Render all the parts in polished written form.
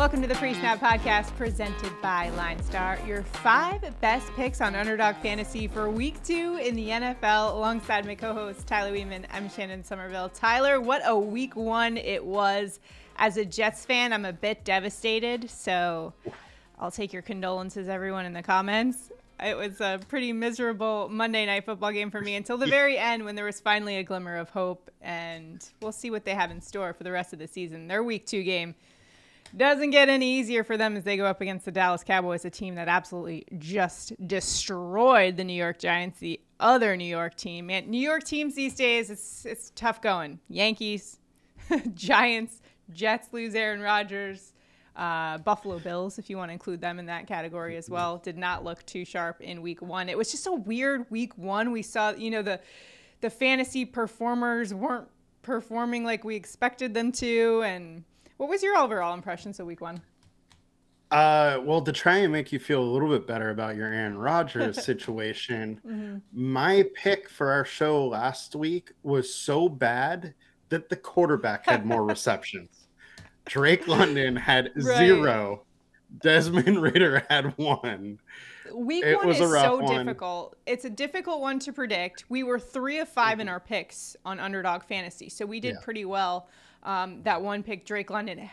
Welcome to the Pre-Snap Podcast presented by LineStar. Your 5 best picks on Underdog Fantasy for Week 2 in the NFL alongside my co-host Tyler Wiemann. I'm Shannon Sommerville. Tyler, what a Week 1 it was. As a Jets fan, I'm a bit devastated, so I'll take your condolences, everyone, in the comments. It was a pretty miserable Monday Night Football game for me until the very end when there was finally a glimmer of hope, and we'll see what they have in store for the rest of the season. Their Week 2 game doesn't get any easier for them as they go up against the Dallas Cowboys, a team that absolutely just destroyed the New York Giants, the other New York team. Man, New York teams these days, it's tough going. Yankees, Giants, Jets lose Aaron Rodgers, Buffalo Bills, if you want to include them in that category as well, did not look too sharp in Week 1. It was just a weird Week 1. We saw, the fantasy performers weren't performing like we expected them to, and what was your overall impressions of Week 1? Well, to try and make you feel a little bit better about your Aaron Rodgers situation, my pick for our show last week was so bad that the quarterback had more receptions. Drake London had 0. Desmond Ridder had 1. Week 1 is so difficult. It's a difficult one to predict. We were 3 of 5 in our picks on Underdog Fantasy, so we did pretty well. That one pick, Drake London.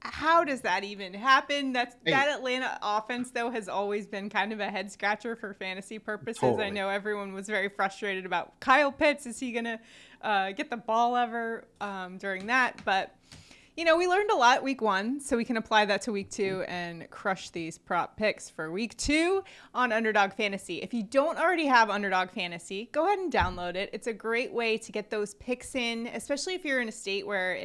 How does that even happen? That Atlanta offense, though, has always been kind of a head scratcher for fantasy purposes. Totally. I know everyone was very frustrated about Kyle Pitts. Is he going to get the ball ever during that? But we learned a lot Week 1, so we can apply that to Week 2 and crush these prop picks for Week 2 on Underdog Fantasy. If you don't already have Underdog Fantasy, go ahead and download it. It's a great way to get those picks in, especially if you're in a state where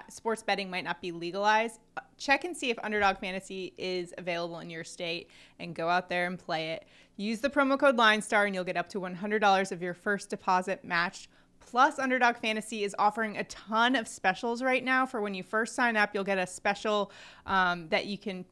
sports betting might not be legalized. Check and see if Underdog Fantasy is available in your state and go out there and play it. Use the promo code LineStar and you'll get up to $100 of your first deposit matched. Plus, Underdog Fantasy is offering a ton of specials right now. For when you first sign up, you'll get a special that you can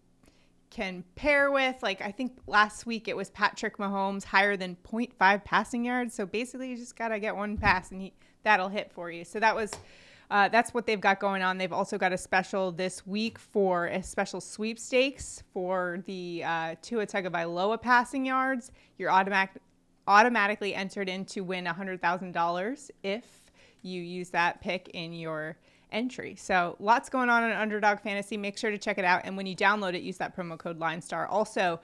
pair with. Like, I think last week it was Patrick Mahomes higher than 0.5 passing yards. So basically, you just got to get one pass and that'll hit for you. So that's what they've got going on. They've also got a special this week for a special sweepstakes for the Tua Tagovailoa passing yards. You're automatically entered in to win $100,000 if you use that pick in your entry. So lots going on Underdog Fantasy. Make sure to check it out. And when you download it, use that promo code LineStar. Also,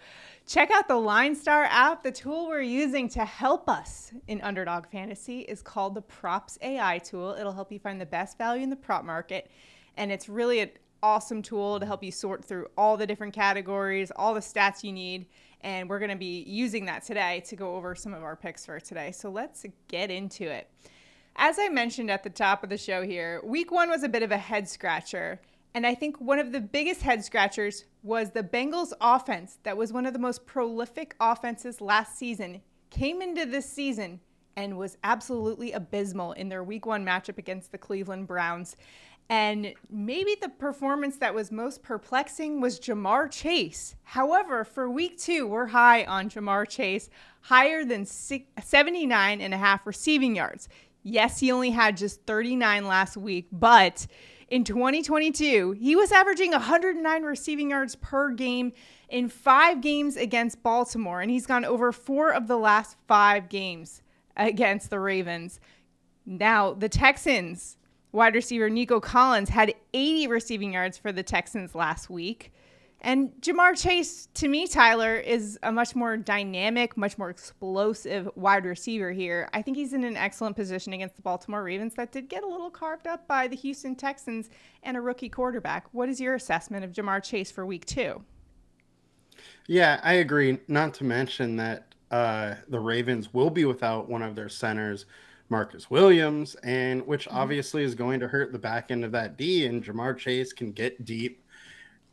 check out the LineStar app. The tool we're using to help us in Underdog Fantasy is called the PropsAI tool. It'll help you find the best value in the prop market. And it's really an awesome tool to help you sort through all the different categories, all the stats you need. And we're going to be using that today to go over some of our picks for today. So let's get into it. As I mentioned at the top of the show here, Week 1 was a bit of a head scratcher. And I think one of the biggest head scratchers was the Bengals offense that was one of the most prolific offenses last season, came into this season and was absolutely abysmal in their Week 1 matchup against the Cleveland Browns. And maybe the performance that was most perplexing was Jamar Chase. However, for Week 2, we're high on Jamar Chase, higher than 79.5 receiving yards. Yes, he only had just 39 last week, but in 2022, he was averaging 109 receiving yards per game in 5 games against Baltimore, and he's gone over 4 of the last 5 games against the Ravens. Now, the Texans wide receiver Nico Collins had 80 receiving yards for the Texans last week. And Jamar Chase, to me, Tyler, is a much more dynamic, much more explosive wide receiver here. I think he's in an excellent position against the Baltimore Ravens that did get a little carved up by the Houston Texans and a rookie quarterback. What is your assessment of Jamar Chase for Week 2? Yeah, I agree. Not to mention that the Ravens will be without one of their centers, Marcus Williams, and which obviously is going to hurt the back end of that D, and Jamar Chase can get deep.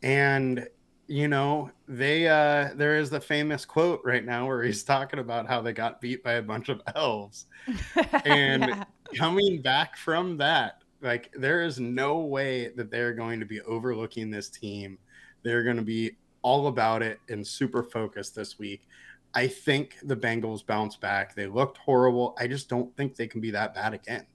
And, there is the famous quote right now where he's talking about how they got beat by a bunch of elves. And coming back from that, like, there is no way that they're going to be overlooking this team. They're going to be all about it and super focused this week. I think the Bengals bounce back. They looked horrible. I just don't think they can be that bad again.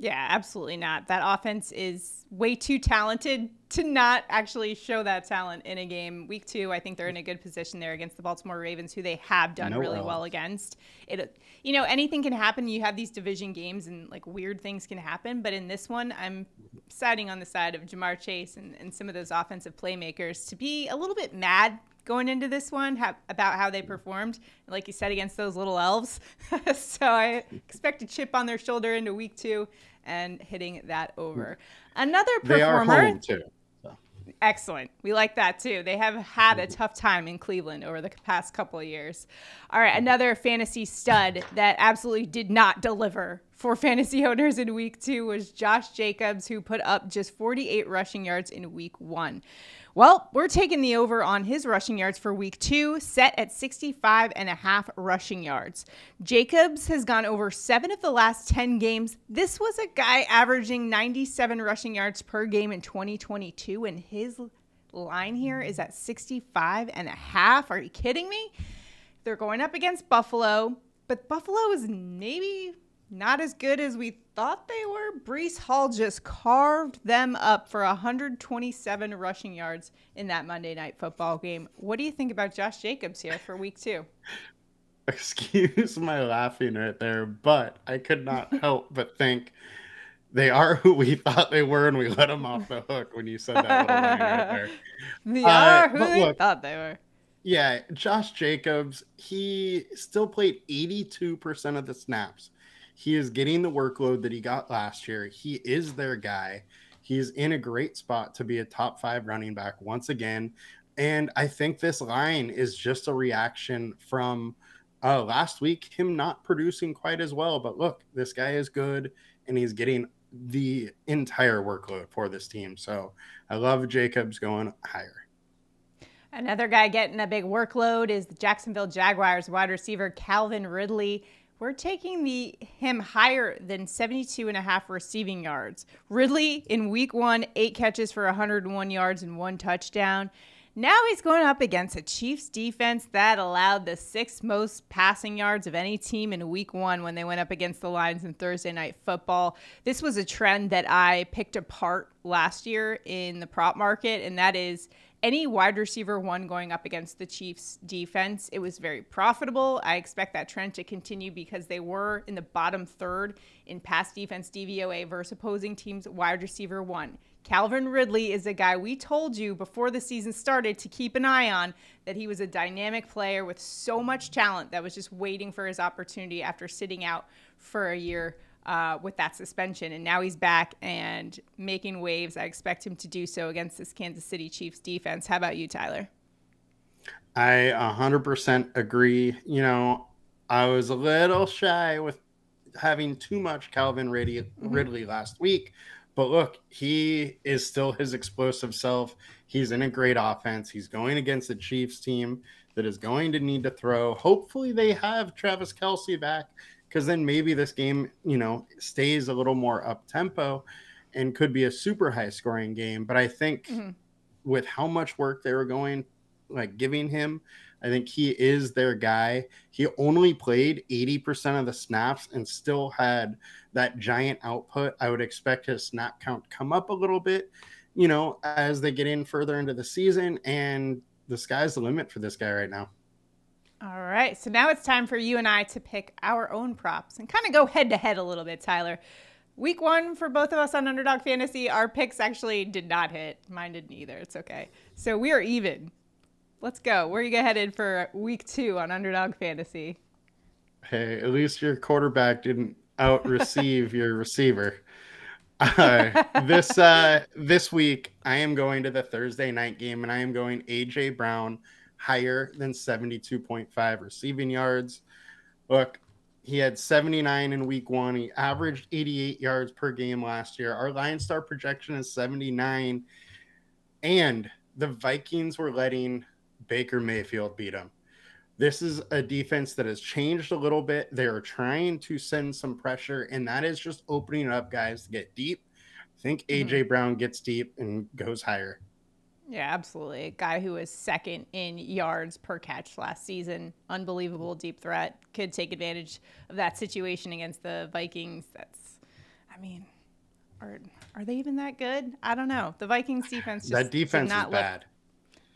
Yeah, absolutely not. That offense is way too talented to not actually show that talent in a game. Week 2, I think they're in a good position there against the Baltimore Ravens, who they have done really well against. Anything can happen. You have these division games and like weird things can happen. But in this one, I'm siding on the side of Jamar Chase and some of those offensive playmakers to be a little bit mad going into this one about how they performed, like you said, against those little elves. So I expect a chip on their shoulder into week 2 and hitting that over. Another performer. They are home too. So. Excellent. We like that too. They have had a tough time in Cleveland over the past couple of years. All right, another fantasy stud that absolutely did not deliver for fantasy owners in week 2 was Josh Jacobs, who put up just 48 rushing yards in week 1. Well, we're taking the over on his rushing yards for week 2, set at 65.5 rushing yards. Jacobs has gone over 7 of the last 10 games. This was a guy averaging 97 rushing yards per game in 2022, and his line here is at 65.5. Are you kidding me? They're going up against Buffalo, but Buffalo is maybe not as good as we thought they were. Breece Hall just carved them up for 127 rushing yards in that Monday Night Football game. What do you think about Josh Jacobs here for week 2? Excuse my laughing right there, but I could not help but think they are who we thought they were, and we let them off the hook when you said that little line right there. They are who we thought they were. Yeah, Josh Jacobs, he still played 82% of the snaps. He is getting the workload that he got last year. He is their guy. He's in a great spot to be a top 5 running back once again. And I think this line is just a reaction from last week, him not producing quite as well. But look, this guy is good, and he's getting the entire workload for this team. So I love Jacobs going higher. Another guy getting a big workload is the Jacksonville Jaguars wide receiver Calvin Ridley. We're taking him higher than 72.5 receiving yards. Ridley in week 1, 8 catches for 101 yards and 1 touchdown. Now he's going up against a Chiefs defense that allowed the 6th most passing yards of any team in week 1 when they went up against the Lions in Thursday Night Football. This was a trend that I picked apart last year in the prop market, and that is any wide receiver 1 going up against the Chiefs defense. It was very profitable. I expect that trend to continue because they were in the bottom 3rd in pass defense DVOA versus opposing teams wide receiver 1. Calvin Ridley is a guy we told you before the season started to keep an eye on, that he was a dynamic player with so much talent that was just waiting for his opportunity after sitting out for a year with that suspension. And now he's back and making waves. I expect him to do so against this Kansas City Chiefs defense. How about you, Tyler? I 100% agree. I was a little shy with having too much Calvin Ridley last week. But look, he is still his explosive self. He's in a great offense. He's going against the Chiefs team that is going to need to throw. Hopefully they have Travis Kelce back, because then maybe this game, stays a little more up-tempo and could be a super high-scoring game. But I think with how much work they were giving him, I think he is their guy. He only played 80% of the snaps and still had that giant output. I would expect his snap count come up a little bit, as they get in further into the season. And the sky's the limit for this guy right now. All right, so now it's time for you and I to pick our own props and kind of go head-to-head a little bit, Tyler. Week 1 for both of us on Underdog Fantasy, our picks actually did not hit. Mine didn't either. It's okay. So we are even. Let's go. Where are you headed for week 2 on Underdog Fantasy? Hey, at least your quarterback didn't out-receive your receiver. This week, I am going to the Thursday night game, and I am going A.J. Brown higher than 72.5 receiving yards. Look, he had 79 in week 1. He averaged 88 yards per game last year. Our LineStar projection is 79. And the Vikings were letting Baker Mayfield beat him. This is a defense that has changed a little bit. They're trying to send some pressure, and that is just opening up guys to get deep. I think A.J. Brown gets deep and goes higher. Yeah, absolutely. A guy who was 2nd in yards per catch last season. Unbelievable deep threat. Could take advantage of that situation against the Vikings. are they even that good? I don't know. The Vikings defense that defense is bad.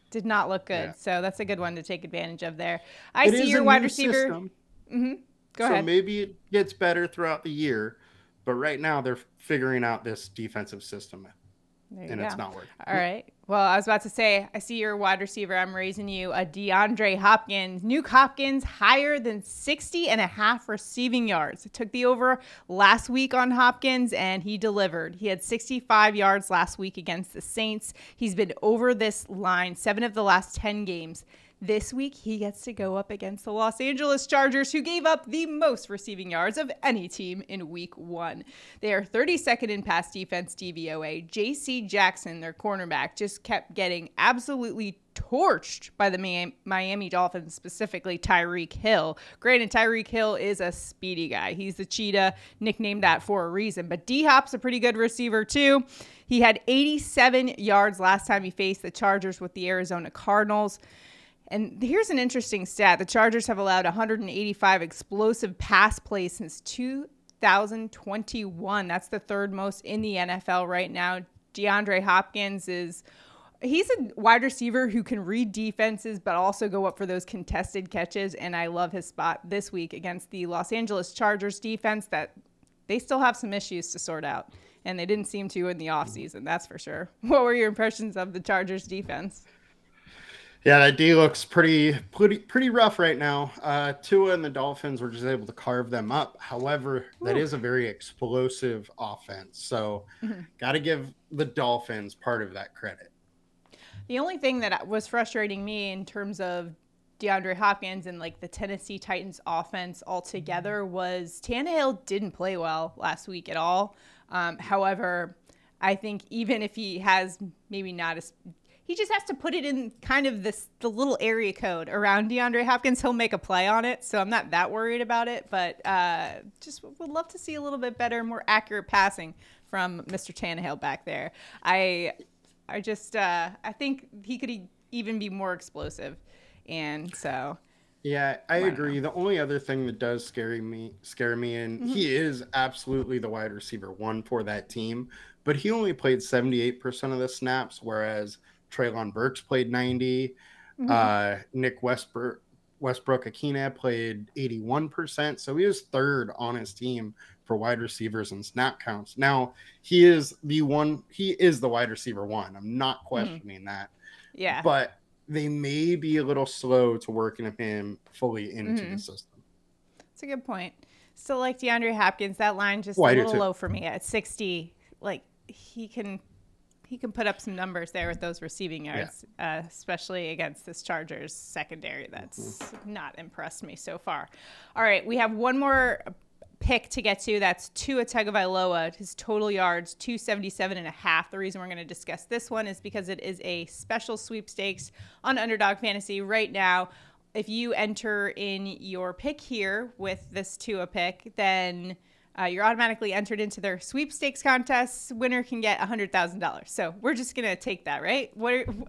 Did not look good. Yeah. So that's a good one to take advantage of there. I see your wide receiver. Mm-hmm. Go ahead. So maybe it gets better throughout the year, but right now they're figuring out this defensive system. And it's not working. All right. Well, I was about to say, I see your wide receiver. I'm raising you a DeAndre Hopkins. Nuke Hopkins higher than 60.5 receiving yards. I took the over last week on Hopkins, and he delivered. He had 65 yards last week against the Saints. He's been over this line 7 of the last 10 games. This week, he gets to go up against the Los Angeles Chargers, who gave up the most receiving yards of any team in week 1. They are 32nd in pass defense DVOA. J.C. Jackson, their cornerback, just kept getting absolutely torched by the Miami Dolphins, specifically Tyreek Hill. Granted, Tyreek Hill is a speedy guy. He's the cheetah, nicknamed that for a reason. But D-Hop's a pretty good receiver, too. He had 87 yards last time he faced the Chargers with the Arizona Cardinals. And here's an interesting stat. The Chargers have allowed 185 explosive pass plays since 2021. That's the third most in the NFL right now. DeAndre Hopkins he's a wide receiver who can read defenses, but also go up for those contested catches. And I love his spot this week against the Los Angeles Chargers defense that they still have some issues to sort out. And they didn't seem to in the offseason, that's for sure. What were your impressions of the Chargers defense? Yeah, that D looks pretty rough right now. Tua and the Dolphins were just able to carve them up. However, that is a very explosive offense. So got to give the Dolphins part of that credit. The only thing that was frustrating me in terms of DeAndre Hopkins and like the Tennessee Titans offense altogether was Tannehill didn't play well last week at all. However, I think even if he has maybe not as he just has to put it in kind of the little area code around DeAndre Hopkins. He'll make a play on it, so I'm not that worried about it. But just would love to see a little bit better, more accurate passing from Mr. Tannehill back there. I think he could even be more explosive, and so. Yeah, I agree. The only other thing that does scare me, and he is absolutely the wide receiver 1 for that team, but he only played 78% of the snaps, whereas Treylon Burks played 90. Nick Westbrook-Akina played 81%. So he was third on his team for wide receivers and snap counts. Now he is the wide receiver 1. I'm not questioning that. Yeah. But they may be a little slow to working him fully into the system. That's a good point. Still like DeAndre Hopkins, that line just a little low for me at 60. Like he can put up some numbers there with those receiving yards, especially against this Chargers secondary. That's not impressed me so far. All right, we have one more pick to get to. That's Tua Tagovailoa. His total yards, 277.5. The reason we're going to discuss this one is because it is a special sweepstakes on Underdog Fantasy right now. If you enter in your pick here with this Tua pick, then you're automatically entered into their sweepstakes contest. Winner can get $100,000. So we're just going to take that, right?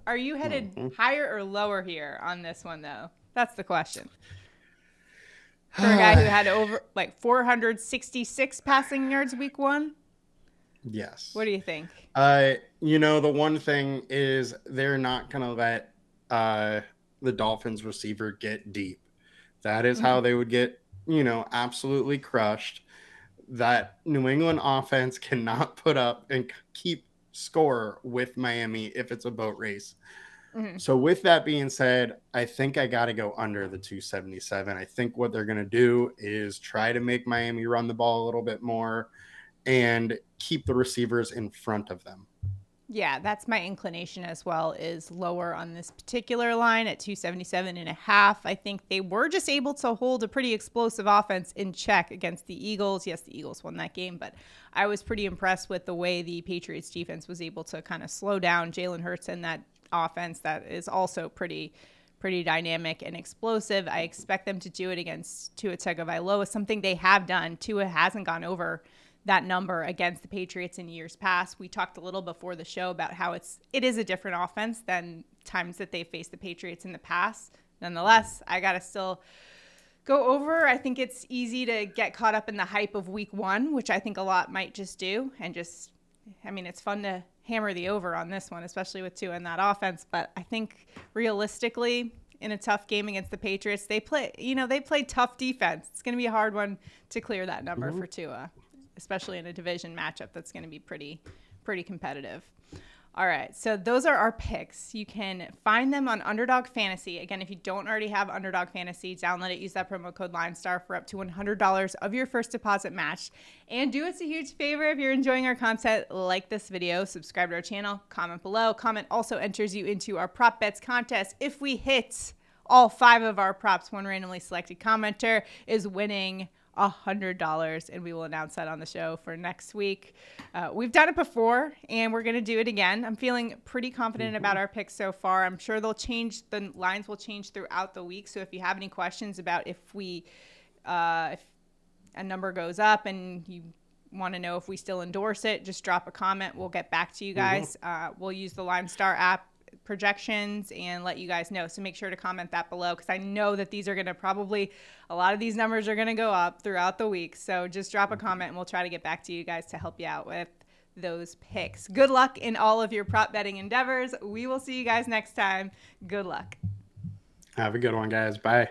Are you headed higher or lower here on this one, though? That's the question. For a guy who had over 466 passing yards week 1? Yes. What do you think? The one thing is they're not going to let the Dolphins receiver get deep. That is how they would get, absolutely crushed. That New England offense cannot put up and keep score with Miami if it's a boat race. So with that being said, I think I got to go under the 277. I think what they're going to do is try to make Miami run the ball a little bit more and keep the receivers in front of them. Yeah, that's my inclination as well, is lower on this particular line at 277.5. I think they were just able to hold a pretty explosive offense in check against the Eagles. Yes, the Eagles won that game, but I was pretty impressed with the way the Patriots defense was able to kind of slow down Jalen Hurts and that offense that is also pretty dynamic and explosive. I expect them to do it against Tua Tagovailoa, something they have done. Tua hasn't gone over that number against the Patriots in years past. We talked a little before the show about how it is a different offense than times that they faced the Patriots in the past. Nonetheless, I got to still go over. I think it's easy to get caught up in the hype of week 1, which I think a lot might just do, and just I mean, it's fun to hammer the over on this one, especially with Tua in that offense. But I think realistically, in a tough game against the Patriots, they play tough defense. It's going to be a hard one to clear that number for Tua, especially in a division matchup that's going to be pretty competitive. All right, so those are our picks. You can find them on Underdog Fantasy. Again, if you don't already have Underdog Fantasy, download it. Use that promo code LineStar for up to $100 of your first deposit match. And do us a huge favor if you're enjoying our content, like this video, subscribe to our channel, comment below. Comment also enters you into our prop bets contest. If we hit all 5 of our props, one randomly selected commenter is winning $100, and we will announce that on the show for next week. We've done it before, and we're going to do it again. I'm feeling pretty confident about our picks so far. I'm sure they'll change. The lines will change throughout the week. So if you have any questions about if a number goes up and you want to know if we still endorse it, just drop a comment. We'll get back to you guys. We'll use the LineStar app projections and let you guys know. So make sure to comment that below, because I know that these are going to a lot of these numbers are going to go up throughout the week. So just drop a comment and we'll try to get back to you guys to help you out with those picks. Good luck in all of your prop betting endeavors. We will see you guys next time. Good luck. Have a good one, guys. Bye.